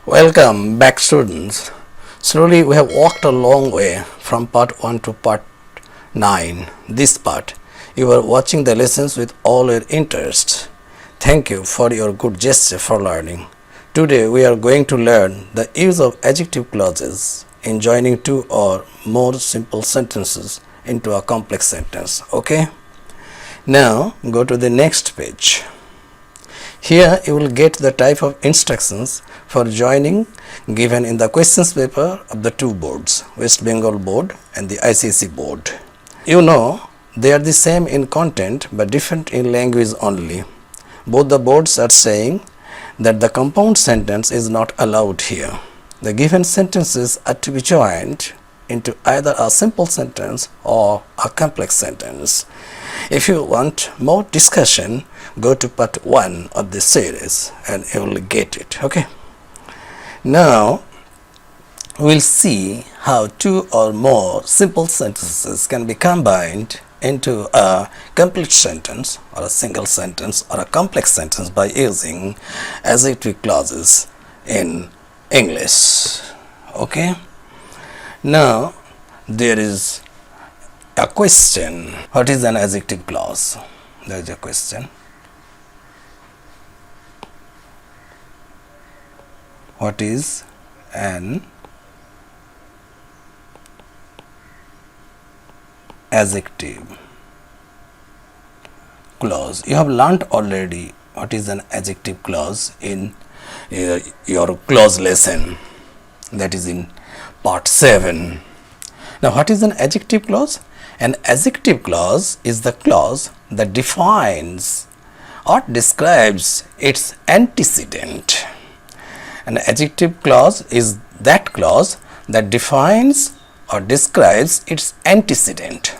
Welcome back, students. Slowly we have walked a long way from part 1 to part 9. This part, you are watching the lessons with all your interest. Thank you for your good gesture for learning. Today we are going to learn the use of adjective clauses in joining two or more simple sentences into a complex sentence. Okay? Now go to the next page. Here you will get the type of instructions for joining given in the questions paper of the two boards, West Bengal board and the ICSE board. You know they are the same in content but different in language only. Both the boards are saying that the compound sentence is not allowed here. The given sentences are to be joined into either a simple sentence or a complex sentence. If you want more discussion, go to part 1 of this series and you will get it. Okay. Now we'll see how two or more simple sentences can be combined into a complete sentence or a single sentence or a complex sentence by using adjective clauses in English. Okay. Now there is a question. What is an adjective clause? There is a question. What is an adjective clause? You have learnt already what is an adjective clause in your clause lesson, that is in part 7. Now what is an adjective clause? An adjective clause is the clause that defines or describes its antecedent. An adjective clause is that clause that defines or describes its antecedent.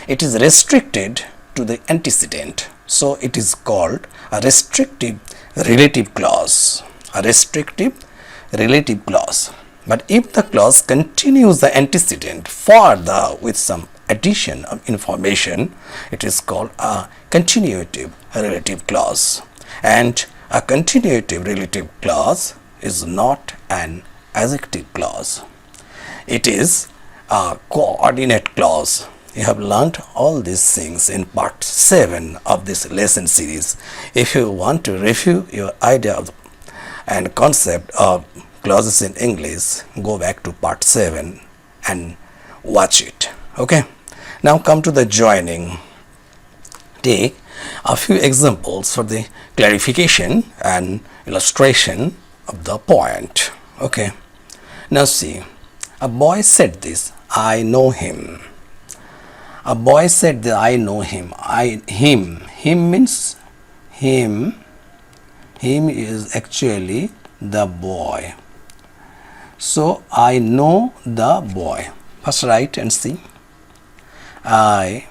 It is restricted to the antecedent, so it is called a restrictive relative clause. A restrictive relative clause. But if the clause continues the antecedent further with some addition of information, it is called a continuative relative clause. And a continuative relative clause is not an adjective clause. It is a coordinate clause. You have learnt all these things in part 7 of this lesson series. If you want to review your idea of and concept of clauses in English, go back to part 7 and watch it. Okay. Now come to the joining. Take a few examples for the clarification and illustration of the point. Okay. Now see, a boy said this, I know him. A boy said that I know him. Him means him. Him is actually the boy. So I know the boy. First write and see. I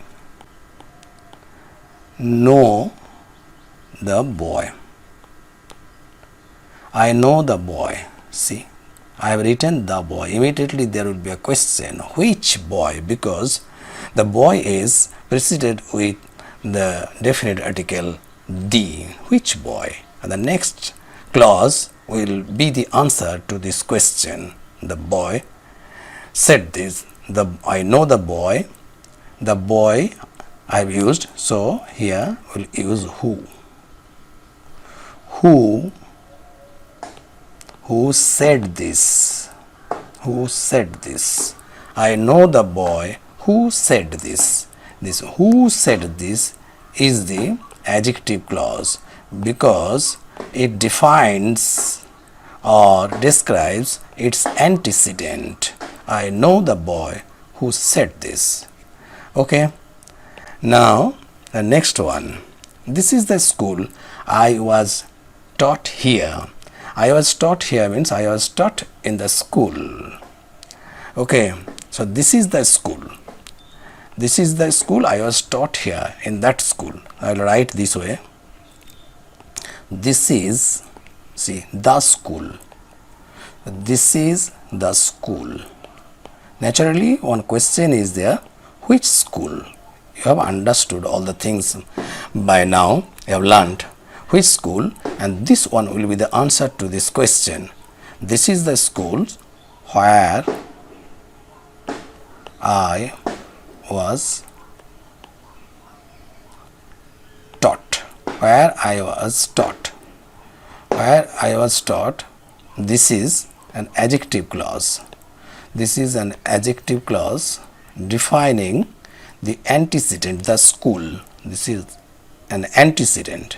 know the boy. I know the boy. See, I have written the boy. Immediately there will be a question, which boy? Because the boy is preceded with the definite article the. Which boy? And the next clause will be the answer to this question. The boy said this. I know the boy. The boy I have used. So here we'll use who. Who said this? Who said this? I know the boy who said this. This who said this is the adjective clause because it defines or describes its antecedent. I know the boy who said this. Okay. Now the next one. This is the school I was taught here. I was taught here means I was taught in the school. Okay. So this is the school. This is the school I was taught here in that school. I will write this way. This is, see, the school. This is the school. Naturally, one question is there, which school? You have understood all the things by now. You have learned which school, and this one will be the answer to this question. This is the school where I was taught. Where I was taught. Where I was taught. This is an adjective clause. This is an adjective clause defining the antecedent, the school. This is an antecedent.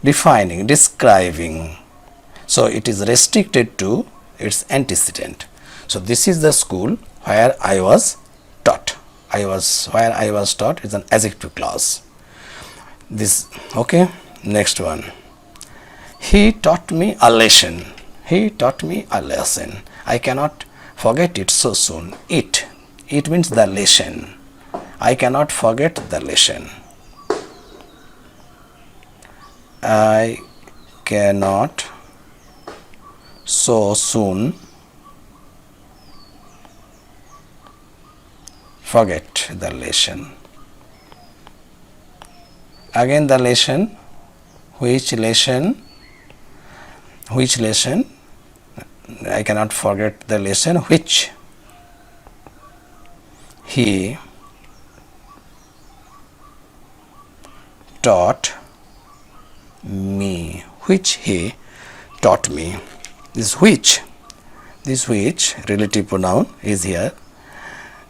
Defining, describing. So it is restricted to its antecedent. So this is the school where I was taught. Where I was taught is an adjective clause. This, okay. Next one. He taught me a lesson. He taught me a lesson. I cannot forget it so soon. It means the lesson. I cannot forget the lesson. I cannot so soon forget the lesson. Again the lesson. Which lesson? Which lesson? I cannot forget the lesson which he taught me. Which he taught me. This which relative pronoun is here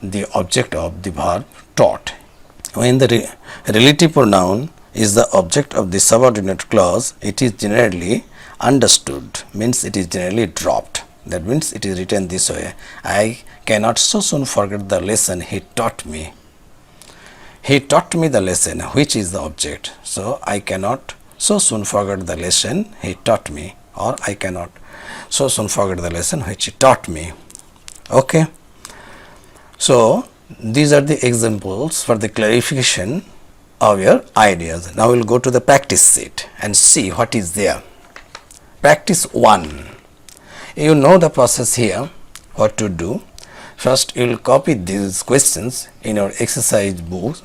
the object of the verb taught. When the relative pronoun is the object of the subordinate clause, it is generally understood, means it is generally dropped. That means it is written this way: I cannot so soon forget the lesson he taught me. He taught me the lesson, which is the object. So I cannot so soon forget the lesson he taught me, or I cannot so soon forget the lesson which he taught me. Okay. So these are the examples for the clarification of your ideas. Now we will go to the practice sheet and see what is there. Practice 1. You know the process here, what to do. First you will copy these questions in your exercise book,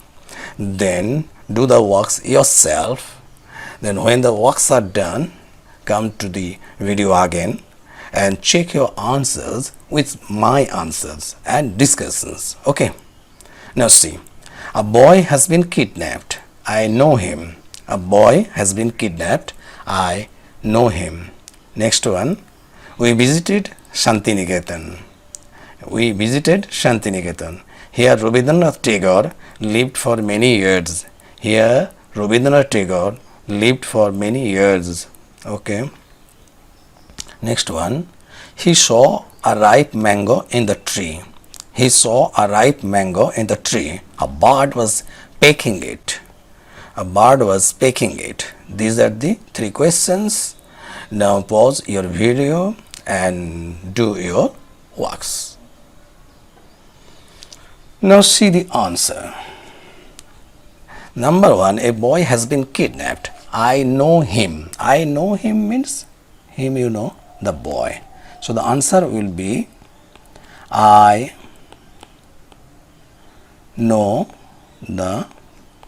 then do the works yourself. Then when the works are done, come to the video again and check your answers with my answers and discussions. Okay. Now see, a boy has been kidnapped. I know him. A boy has been kidnapped. I know him. Next one, we visited Shantiniketan. We visited Shantiniketan. Here Rabindranath Tagore lived for many years. Here Rabindranath Tagore lived for many years. Okay. Next one, he saw a ripe mango in the tree. He saw a ripe mango in the tree. A bird was pecking it. A bird was pecking it. These are the 3 questions. Now pause your video and do your works. Now see the answer. Number 1, a boy has been kidnapped. I know him. I know him means him, you know, the boy. So the answer will be I know the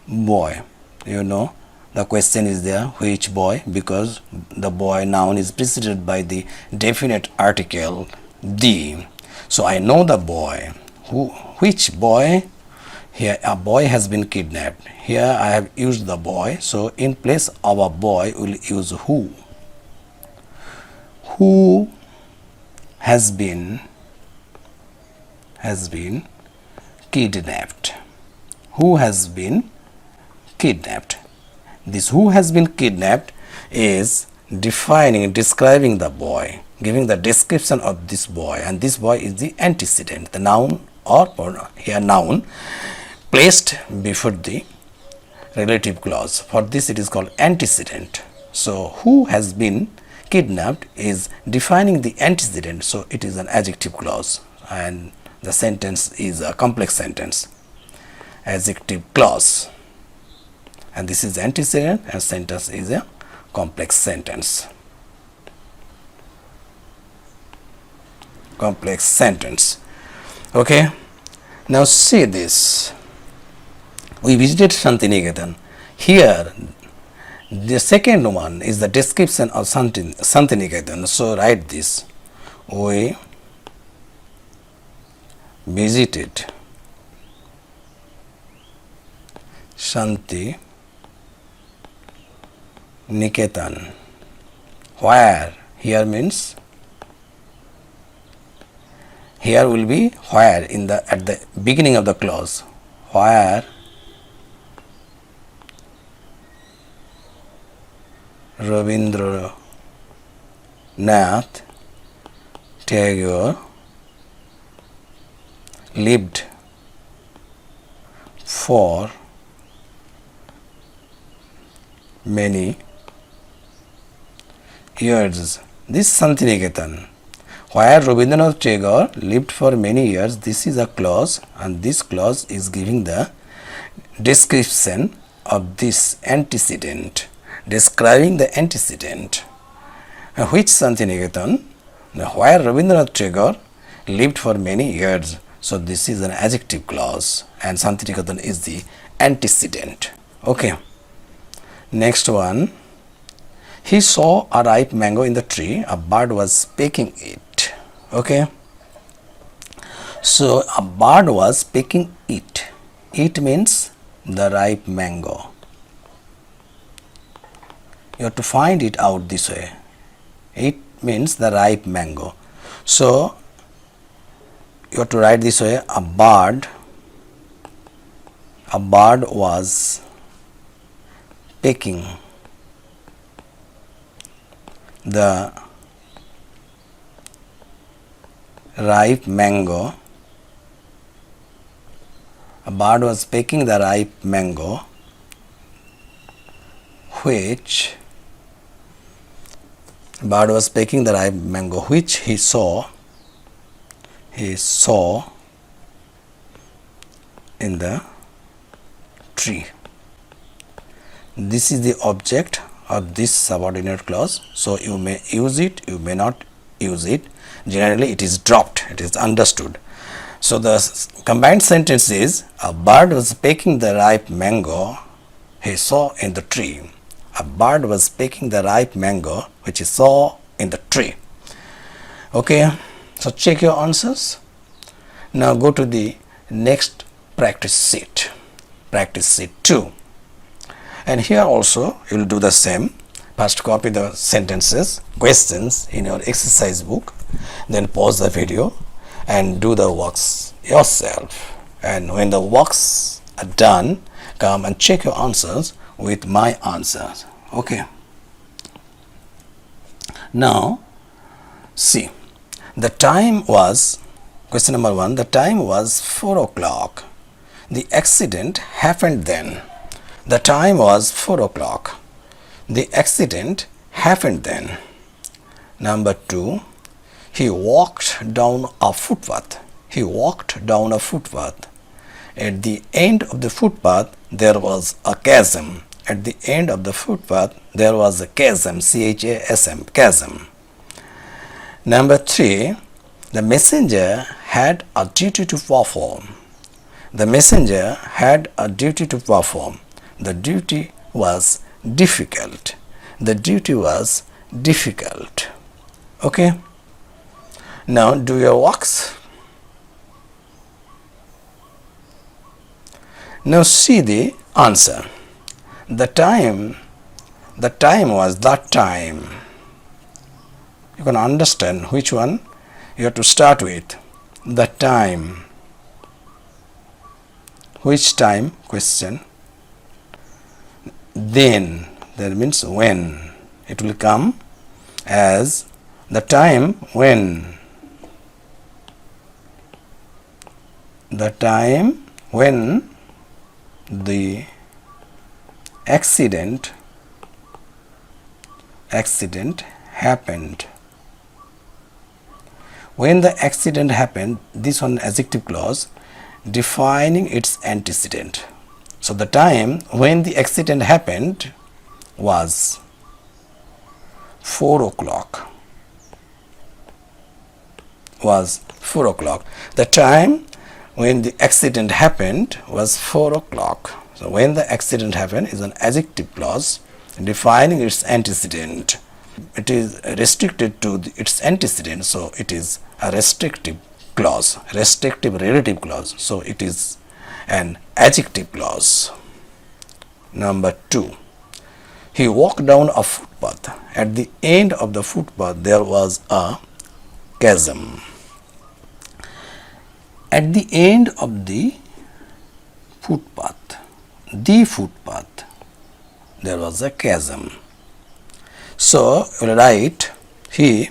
boy. You know, the question is there, which boy, because the boy noun is preceded by the definite article the. So I know the boy. Which boy? Here a boy has been kidnapped. Here I have used the boy. So in place of a boy we will use who. Who has been kidnapped. Who has been kidnapped. This who has been kidnapped is defining, describing the boy, giving the description of this boy, and this boy is the antecedent, the noun or pronoun, here noun placed before the relative clause. For this it is called antecedent. So who has been kidnapped is defining the antecedent, so it is an adjective clause and the sentence is a complex sentence. Adjective clause, and this is antecedent and sentence is a complex sentence. Complex sentence. Okay. Now see this. We visited Shantiniketan. Here The second one is the description of Santiniketan. So write this. We visited Shanti Niketan. Where? Here means here will be where in the at the beginning of the clause. Where Rabindranath Tagore lived for many years. This Santiniketan, where Rabindranath Tagore lived for many years, this is a clause, and this clause is giving the description of this antecedent, describing the antecedent. Which Santiniketan? Where Rabindranath Tagore lived for many years. So this is an adjective clause, and Santiniketan is the antecedent. Okay. Next one. He saw a ripe mango in the tree. A bird was pecking it. Okay. So a bird was pecking it. It means the ripe mango. You have to find it out this way. It means the ripe mango. So you have to write this way. A bird was pecking the ripe mango. A bird was pecking the ripe mango which he saw in the tree. This is the object of this subordinate clause. So you may use it, you may not use it. Generally it is dropped, it is understood. So the combined sentence is, a bird was pecking the ripe mango he saw in the tree. A bird was pecking the ripe mango which he saw in the tree. Okay, so check your answers. Now go to the next practice sheet, practice sheet 2. And here also you will do the same. First copy the sentences, questions in your exercise book, then pause the video and do the works yourself. And when the works are done, come and check your answers with my answers. Okay. Now see, the time was, question number 1, the time was 4 o'clock. The accident happened then. The time was 4 o'clock. The accident happened then. Number 2, he walked down a footpath. He walked down a footpath. At the end of the footpath there was a chasm. At the end of the footpath there was a chasm, C-H-A-S-M, chasm. Number 3, the messenger had a duty to perform. The messenger had a duty to perform. The duty was difficult. The duty was difficult. Okay. Now do your works. Now see the answer. The time was that time. You can understand which one you have to start with. The time. Which time? Question. Then, that means when. It will come as the time when. The time when the accident happened. When the accident happened, this one adjective clause defining its antecedent. So the time when the accident happened was 4 o'clock. Was 4 o'clock. The time when the accident happened was 4 o'clock. So when the accident happened is an adjective clause defining its antecedent. It is restricted to its antecedent, so it is a restrictive clause, restrictive relative clause, so it is an adjective clause. Number 2, he walked down a footpath. At the end of the footpath there was a chasm. At the end of the footpath, there was a chasm. So we will write he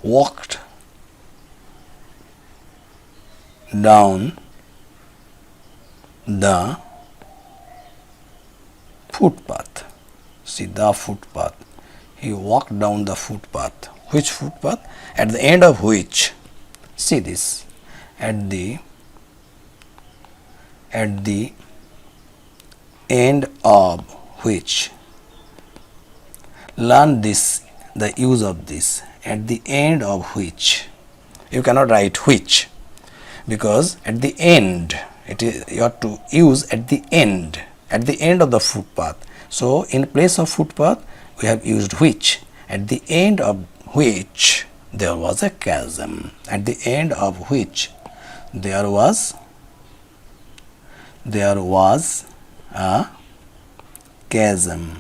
walked down the footpath. See, the footpath. He walked down the footpath. Which footpath? At the end of which? See this. At the end of which. Learn this, the use of this. At the end of which. You cannot write which, because at the end, you have to use at the end of the footpath. So in place of footpath we have used which. At the end of which there was a chasm. At the end of which there was a chasm.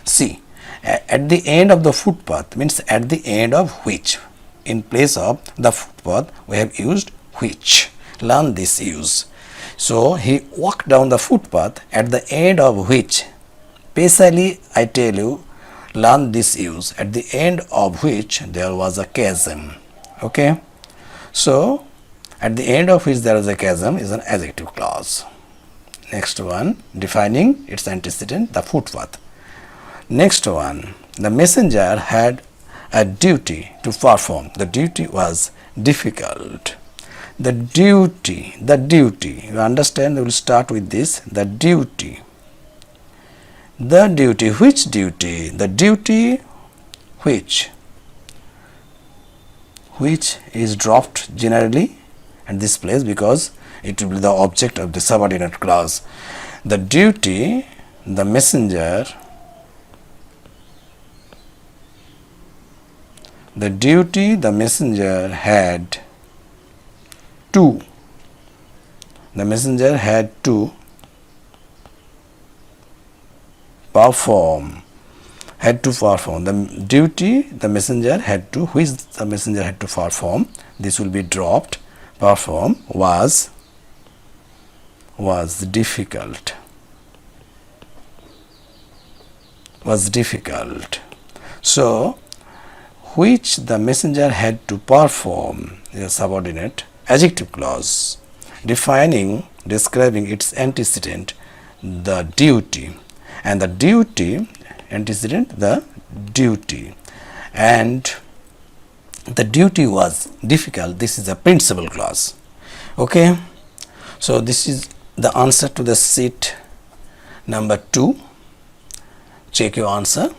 See, at the end of the footpath means at the end of which. In place of the footpath we have used which. Learn this use. So he walked down the footpath at the end of which. Basically I tell you, learn this use. At the end of which there was a chasm. Okay. So at the end of which there is a chasm is an adjective clause. Next one, defining its antecedent, the footpath. Next one, the messenger had a duty to perform. The duty was difficult. The duty, you understand, we will start with this, the duty. The duty, which duty? The duty which is dropped generally at this place because it will be the object of the subordinate clause. The duty, the messenger, had to. The messenger had to perform. The duty the messenger had to, which the messenger had to perform, this will be dropped. Perform was difficult. So which the messenger had to perform is a subordinate adjective clause, describing its antecedent, the duty, and the duty antecedent, the duty, and the duty was difficult. This is a principal clause. Okay, so this is the answer to the sheet number 2. Check your answer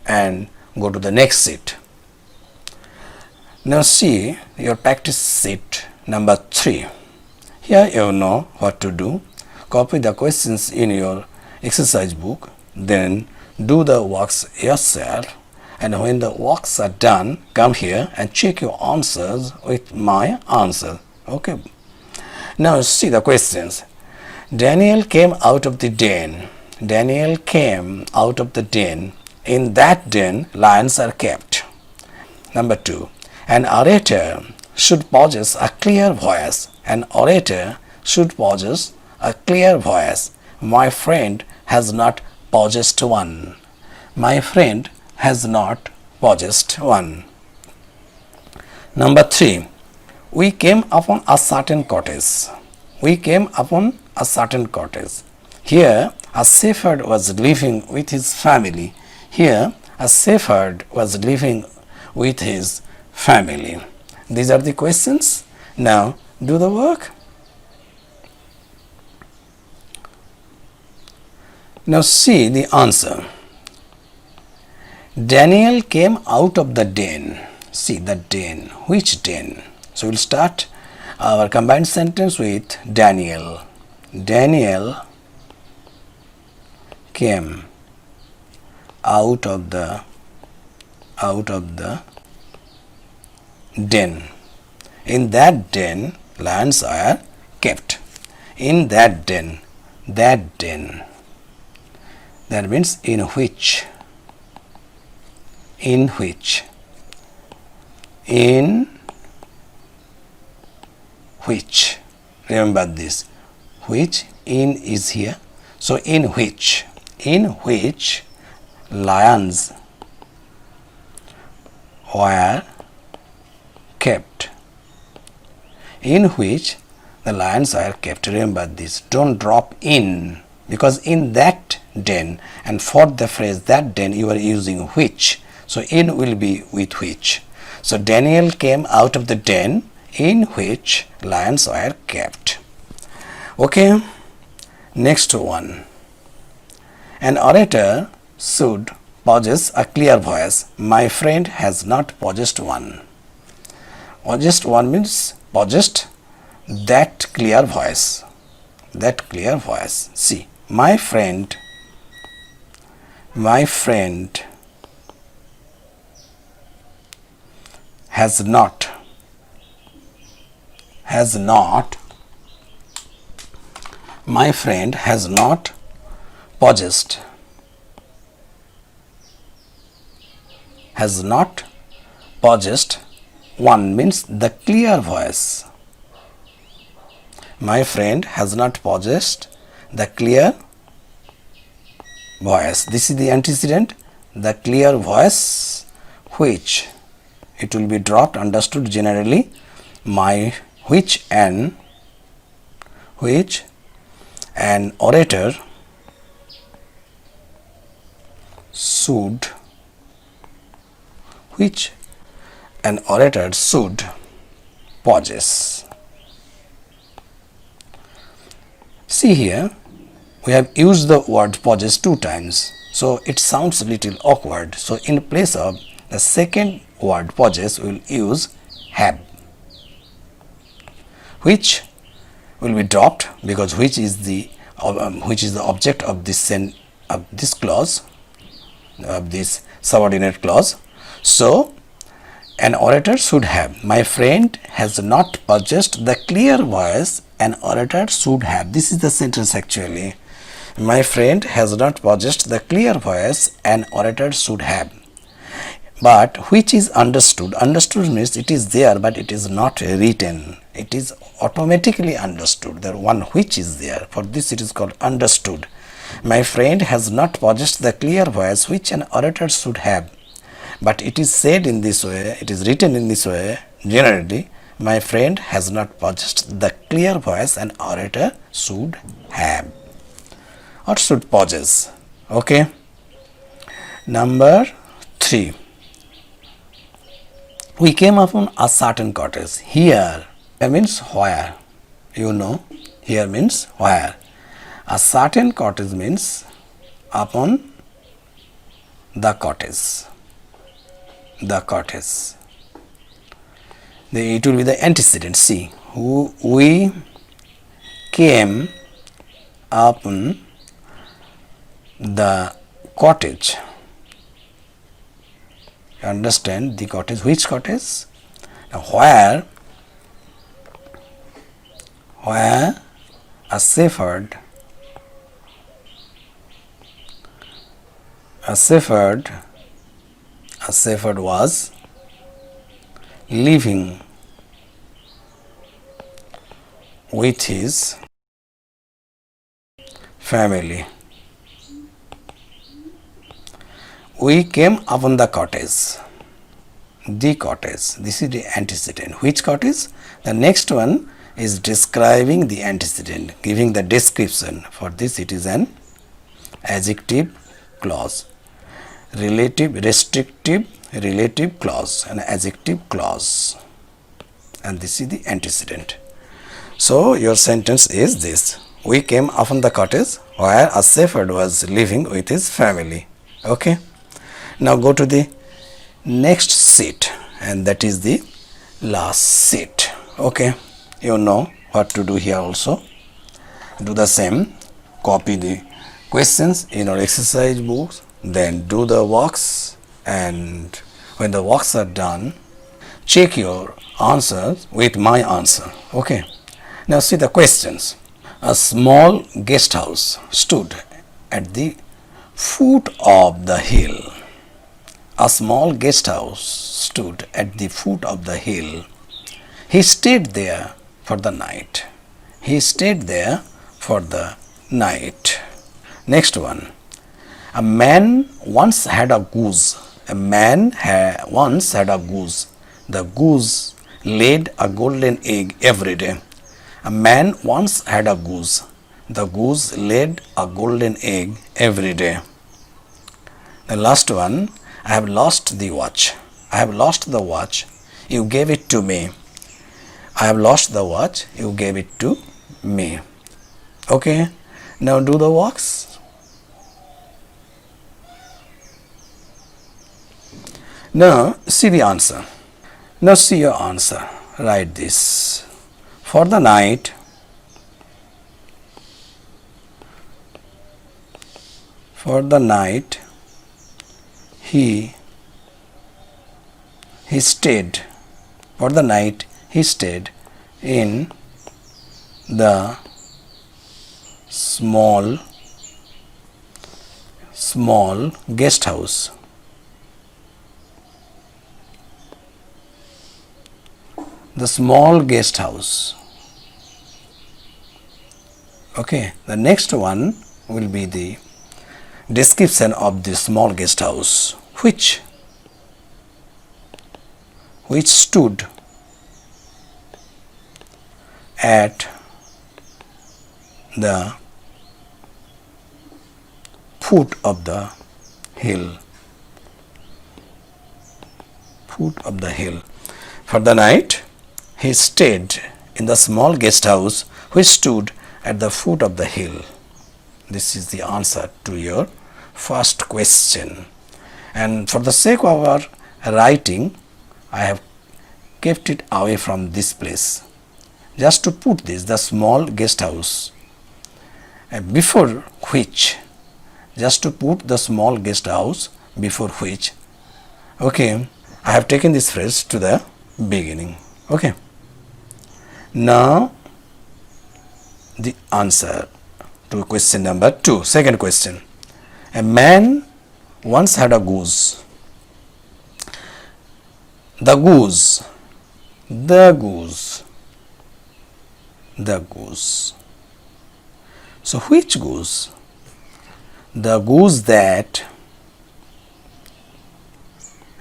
and go to the next sheet. Now see your practice sheet number 3. Here you know what to do. Copy the questions in your exercise book, then do the works yourself, and when the works are done, come here and check your answers with my answer. Okay. Now see the questions. Daniel came out of the den. Daniel came out of the den. In that den, lions are kept. Number 2. An orator should possess a clear voice. An orator should possess a clear voice. My friend has not possessed one. My friend has not possessed one. Number 3. We came upon a certain cottage. We came upon a certain cottage. Here a shepherd was living with his family. Here a shepherd was living with his family. These are the questions. Now do the work. Now see the answer. Daniel came out of the den. See the den. Which den? So we'll start our combined sentence with Daniel. Daniel came out of the den. In that den, lions are kept. In that den. That den. That means in which. In which. In which. Remember this. Which, in is here. So in which lions were kept. In which the lions are kept. Remember this. Don't drop in, because in that den, and for the phrase that den you are using which. So in will be with which. So Daniel came out of the den in which lions were kept. Okay, next one. An orator should possess a clear voice. My friend has not possessed one. Possessed one means possessed that clear voice. That clear voice. See, my friend has not my friend has not possessed one means the clear voice. My friend has not possessed the clear voice. This is the antecedent, the clear voice, which it will be dropped, understood generally. Which an orator should possess. See here, we have used the word possess 2 times, so it sounds a little awkward. So in place of the second word possess, we will use have, which will be dropped because which is the object of this clause, of this subordinate clause. So an orator should have. My friend has not possessed the clear voice. An orator should have. This is the sentence actually. My friend has not possessed the clear voice. An orator should have. But which is understood. Understood means it is there but it is not written. It is automatically understood. The one which is there. For this it is called understood. My friend has not possessed the clear voice which an orator should have. But it is said in this way, it is written in this way generally. My friend has not possessed the clear voice an orator should have or should possess. Okay. Number 3. We came upon a certain cottage. Here means where. You know, here means where. A certain cottage means upon the cottage. The cottage. It will be the antecedent. See, we came upon the cottage. You understand the cottage. Which cottage? Now, where a shepherd was living with his family. We came upon the cottage. The cottage. This is the antecedent. Which cottage? The next one is describing the antecedent, giving the description. For this it is an adjective clause. Relative, restrictive, relative clause, an adjective clause, and this is the antecedent. So your sentence is this: we came upon the cottage where a shepherd was living with his family. Okay. Now go to the next sheet, and that is the last sheet. Okay. You know what to do here also. Do the same. Copy the questions in your exercise books, then do the works, and when the works are done, check your answers with my answer. Okay. Now see the questions. A small guest house stood at the foot of the hill. A small guest house stood at the foot of the hill. He stayed there for the night. He stayed there for the night. Next one. A man once had a goose. A man once had a goose. The goose laid a golden egg every day. A man once had a goose. The goose laid a golden egg every day. The last one. I have lost the watch. I have lost the watch. You gave it to me. I have lost the watch. You gave it to me. Okay. Now do the works. Now see the answer. Now see your answer. Write this. For the night, he stayed. For the night he stayed in the small guest house. The small guest house. Okay, the next one will be the description of the small guest house, which stood at the foot of the hill. For the night, he stayed in the small guest house which stood at the foot of the hill. This is the answer to your first question. And for the sake of our writing, I have kept it away from this place. Just to put this, the small guest house, before which, just to put the small guest house before which, okay, I have taken this phrase to the beginning. Okay. Now the answer to question number 2. Second question. A man once had a goose. The goose. So which goose? The goose that,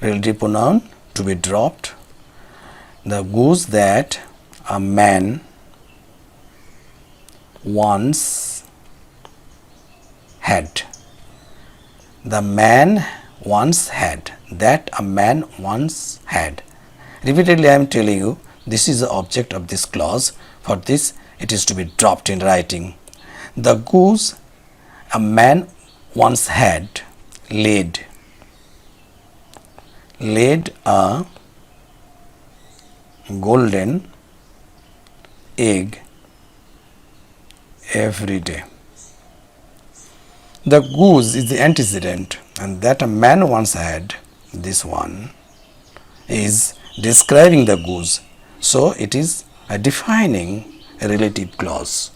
relative pronoun to be dropped, the goose that a man once had. The man once had. That a man once had. Repeatedly I am telling you, this is the object of this clause. For this, it is to be dropped in writing. The goose a man once had laid a golden egg every day. The goose is the antecedent, and that a man once had, this one is describing the goose. So it is a defining a relative clause.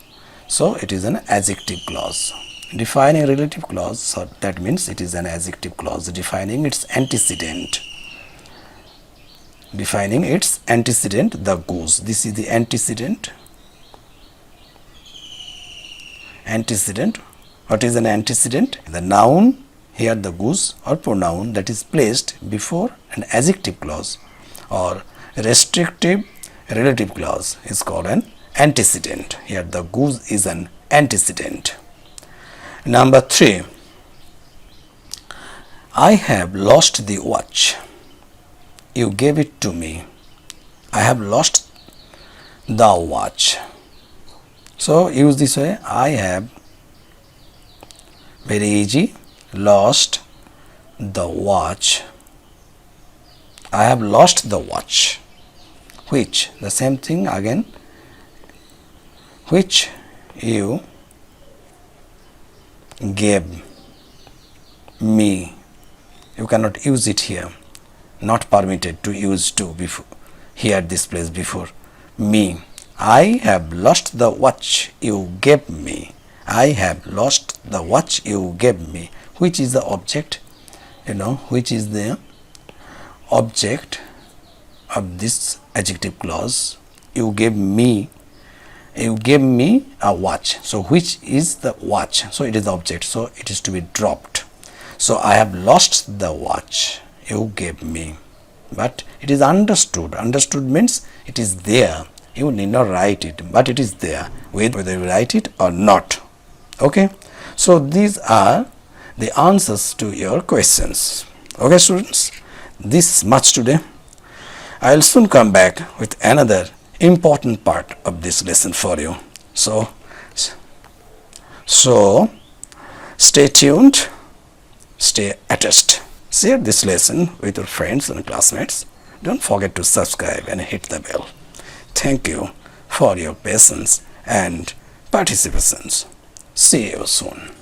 So it is an adjective clause. Defining a relative clause, so that means it is an adjective clause defining its antecedent. Defining its antecedent, the goose. This is the antecedent. Antecedent. What is an antecedent? The noun, here the goose, or pronoun that is placed before an adjective clause or restrictive relative clause is called an antecedent. Here the goose is an antecedent. Number 3. I have lost the watch. You gave it to me. I have lost the watch. So use this way. I have, very easy, lost the watch. I have lost the watch. Which, the same thing again, which you gave me. You cannot use it here. Not permitted to use to before here at this place before me. I have lost the watch you gave me. I have lost the watch you gave me. Which is the object? Which is the object of this adjective clause? You gave me a watch. So which is the watch? So it is the object. So it is to be dropped. So I have lost the watch you gave me. But it is understood. Understood means it is there. You need not write it, but it is there, whether you write it or not. Okay. So these are the answers to your questions. Okay, students. This much today. I will soon come back with another important part of this lesson for you. So stay tuned, stay attached. Share this lesson with your friends and classmates. Don't forget to subscribe and hit the bell. Thank you for your patience and participation. See you soon.